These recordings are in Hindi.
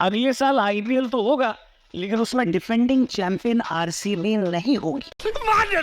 अगले साल आईपीएल तो होगा, लेकिन उसमें डिफेंडिंग चैंपियन आरसीबी नहीं होगी।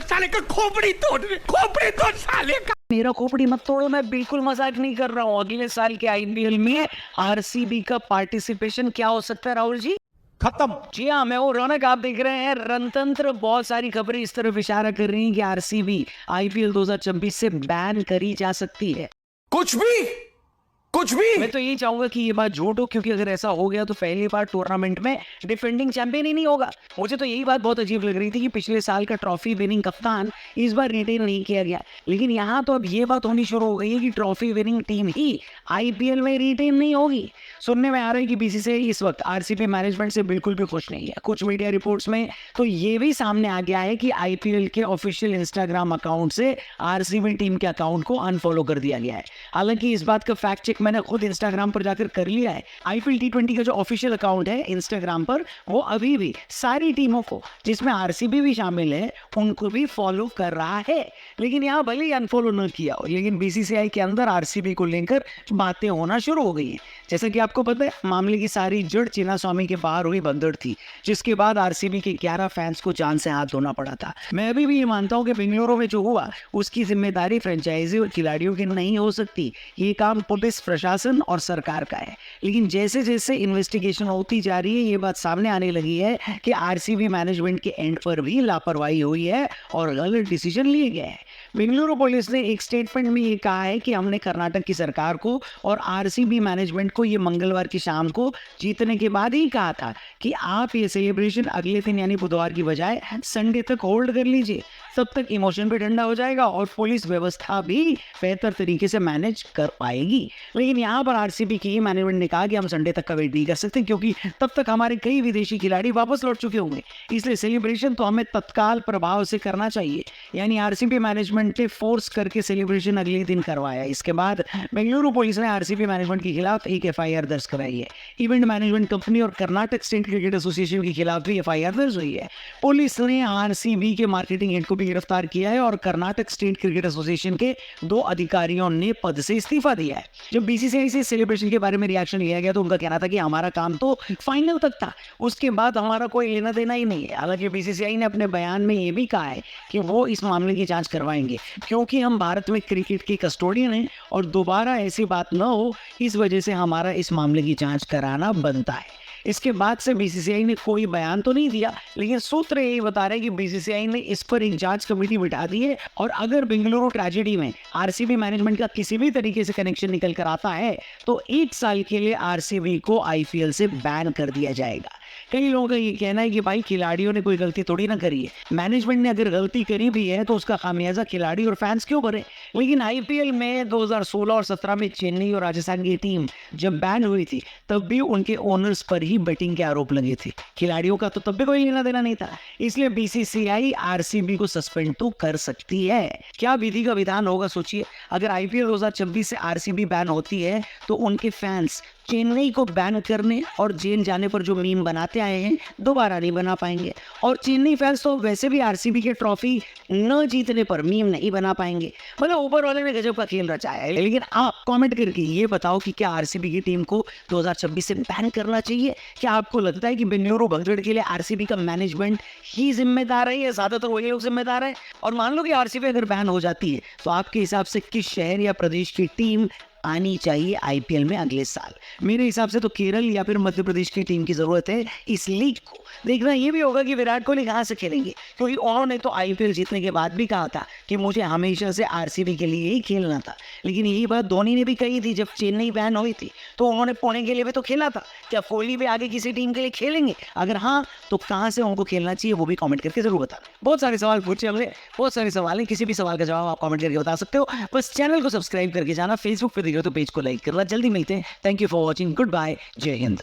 साले का खोपड़ी तोड़ साले का। मेरा खोपड़ी मत तोड़ो, मैं बिल्कुल मजाक नहीं कर रहा हूँ। अगले साल के आईपीएल में आरसीबी का पार्टिसिपेशन क्या हो सकता है राहुल जी? खत्म। जी हाँ, मैं वो रौनक, आप देख रहे हैं रणतंत्र। बहुत सारी खबरें इस तरफ इशारा कर रही हैं कि आरसीबी आईपीएल 2026 से बैन करी जा सकती है। कुछ भी मैं तो यही चाहूंगा कि ये बात झूठ हो, क्योंकि अगर ऐसा हो गया तो पहली बार टूर्नामेंट में डिफेंडिंग चैंपियन ही नहीं होगा। मुझे तो यही बात बहुत अजीब लग रही थी कि पिछले साल का ट्रॉफी विनिंग कप्तान इस बार रिटेन नहीं किया गया, लेकिन यहाँ तो अब ये बात होनी शुरू हो गई है कि ट्रॉफी विनिंग टीम ही आईपीएल में रिटेन नहीं होगी। सुनने में आ रहा है कि बीसीसीआई इस वक्त आरसीबी मैनेजमेंट से बिल्कुल भी खुश नहीं है। कुछ मीडिया रिपोर्ट्स में तो ये भी सामने आ गया है कि आईपीएल के ऑफिशियल इंस्टाग्राम अकाउंट से आरसीबी टीम के अकाउंट को अनफॉलो कर दिया गया है। हालांकि इस बात का फैक्ट चेक मैंने खुद इंस्टाग्राम पर जाकर कर लिया है। आईपीएल T20 का जो ऑफिशियल अकाउंट है इंस्टाग्राम पर, वो अभी भी सारी टीमों को, जिसमें आरसीबी भी शामिल है, उनको भी फॉलो कर रहा है। लेकिन यहाँ भले ही अनफॉलो न किया हो, लेकिन बीसीसीआई के अंदर आरसीबी को लेकर बातें होना शुरू हो गई हैं। जैसा कि आपको पता है, मामले की सारी जड़ चिन्नास्वामी के बाहर हुई भगदड़ थी, जिसके बाद आरसीबी के 11 फैंस को जान से हाथ धोना पड़ा था। मैं अभी भी ये मानता हूँ कि बेंगलुरु में जो हुआ उसकी जिम्मेदारी फ्रेंचाइजी और खिलाड़ियों की नहीं हो सकती। ये काम पुलिस प्रशासन और सरकार का है। लेकिन जैसे जैसे इन्वेस्टिगेशन होती जा रही है, ये बात सामने आने लगी है कि आरसीबी मैनेजमेंट के एंड पर भी लापरवाही हुई है और गलत डिसीजन लिए गए हैं। बेंगलुरु पुलिस ने एक स्टेटमेंट में ये कहा है कि हमने कर्नाटक की सरकार को और आरसीबी मैनेजमेंट को ये मंगलवार की शाम को जीतने के बाद ही कहा था कि आप ये सेलिब्रेशन अगले दिन यानी बुधवार की बजाय संडे तक होल्ड कर लीजिए। तब तक इमोशन भी ठंडा हो जाएगा और पुलिस व्यवस्था भी बेहतर तरीके से मैनेज कर पाएगी। लेकिन यहाँ पर आरसीबी की मैनेजमेंट ने कहा कि हम संडे तक का वेट नहीं कर सकते, क्योंकि तब तक हमारे कई विदेशी खिलाड़ी वापस लौट चुके होंगे। इसलिए सेलिब्रेशन तो हमें तत्काल प्रभाव से करना चाहिए। यानी आरसीबी मैनेजमेंट ने फोर्स करके सेलिब्रेशन अगले दिन करवाया। इसके बाद बेंगलुरु पुलिस ने आरसीबी मैनेजमेंट के खिलाफ एक एफआईआर दर्ज कराई है। इवेंट मैनेजमेंट कंपनी और कर्नाटक स्टेट क्रिकेट एसोसिएशन के खिलाफ भी एफआईआर दर्ज हुई है। पुलिस ने आरसीबी के मार्केटिंग हेड को भी गिरफ्तार किया है और कर्नाटक स्टेट क्रिकेट एसोसिएशन के 2 अधिकारियों ने पद से इस्तीफा दिया है। जब बीसीसीआई से सेलिब्रेशन के बारे में रिएक्शन लिया गया तो उनका कहना था कि हमारा काम तो फाइनल तक था, उसके बाद हमारा कोई लेना देना ही नहीं है। हालांकि बीसीसीआई ने अपने बयान में ये भी कहा है कि वो इस मामले की जांच करवाएंगे, क्योंकि हम भारत में क्रिकेट के कस्टोडियन हैं और दोबारा ऐसी बात न हो, इस वजह से हमारा इस मामले की जांच कराना बनता है। इसके बाद से बीसीसीआई ने कोई बयान तो नहीं दिया, लेकिन सूत्र यही बता रहे हैं कि बीसीसीआई ने इस पर एक जांच कमेटी बिठा दी है और अगर बेंगलुरु ट्रेजेडी में आरसीबी मैनेजमेंट का किसी भी तरीके से कनेक्शन निकल कर आता है तो 1 साल के लिए आरसीबी को आईपीएल से बैन कर दिया जाएगा। कई लोगों का ये कहना है कि भाई खिलाड़ियों ने कोई गलती थोड़ी ना करी है, मैनेजमेंट ने अगर गलती करी भी है तो उसका खामियाजा खिलाड़ी और फैंस क्यों भरे। लेकिन आईपीएल में 2016 और 17 में चेन्नई और राजस्थान की टीम जब बैन हुई थी तब भी उनके ओनर्स पर ही बेटिंग के आरोप लगे थे, खिलाड़ियों का तो तब भी कोई लेना देना नहीं था। इसलिए बीसीसीआई आरसीबी को सस्पेंड तो कर सकती है। क्या विधि का विधान होगा सोचिए। अगर आईपीएल 2026 से आरसीबी बैन होती है तो उनके फैंस चेन्नई को बैन करने और जेल जाने पर जो मीम बनाते आए हैं दोबारा नहीं बना पाएंगे, और चेन्नई फैंस तो वैसे भी आरसीबी के ट्रॉफी न जीतने पर मीम नहीं बना पाएंगे। मतलब ऊपर वाले ने गजब का खेल रचाया है। लेकिन आप कमेंट करके ये बताओ कि क्या आरसीबी की टीम को 2026 से बैन करना चाहिए? क्या आपको लगता है कि बेंगलुरु भगदड़ के लिए आरसीबी का मैनेजमेंट ही जिम्मेदार है या ज्यादातर वही लोग जिम्मेदार है? और मान लो कि आरसीबी अगर बैन हो जाती है तो आपके हिसाब से किस शहर या प्रदेश की टीम आनी चाहिए आईपीएल में अगले साल? मेरे हिसाब से तो केरल या फिर मध्य प्रदेश की टीम की जरूरत है इस लीग को। देखना ये भी होगा कि विराट कोहली कहाँ से खेलेंगे, क्योंकि उन्होंने तो आईपीएल जीतने के बाद भी कहा था कि मुझे हमेशा से आरसीबी के लिए ही खेलना था। लेकिन यही बात धोनी ने भी कही थी जब चेन्नई बैन हुई थी, तो उन्होंने पुणे के लिए भी तो खेला था। क्या कोहली भी आगे किसी टीम के लिए खेलेंगे? अगर हाँ तो कहाँ से उनको खेलना चाहिए वो भी कॉमेंट करके जरूर बताना। बहुत सारे सवाल पूछे हमने, बहुत सारे सवाल हैं, किसी भी सवाल का जवाब आप कॉमेंट करके बता सकते हो। बस चैनल को सब्सक्राइब करके जाना, फेसबुक पर तो पेज को लाइक करना। जल्दी मिलते हैं। Thank you for watching. Good bye. जय हिंद।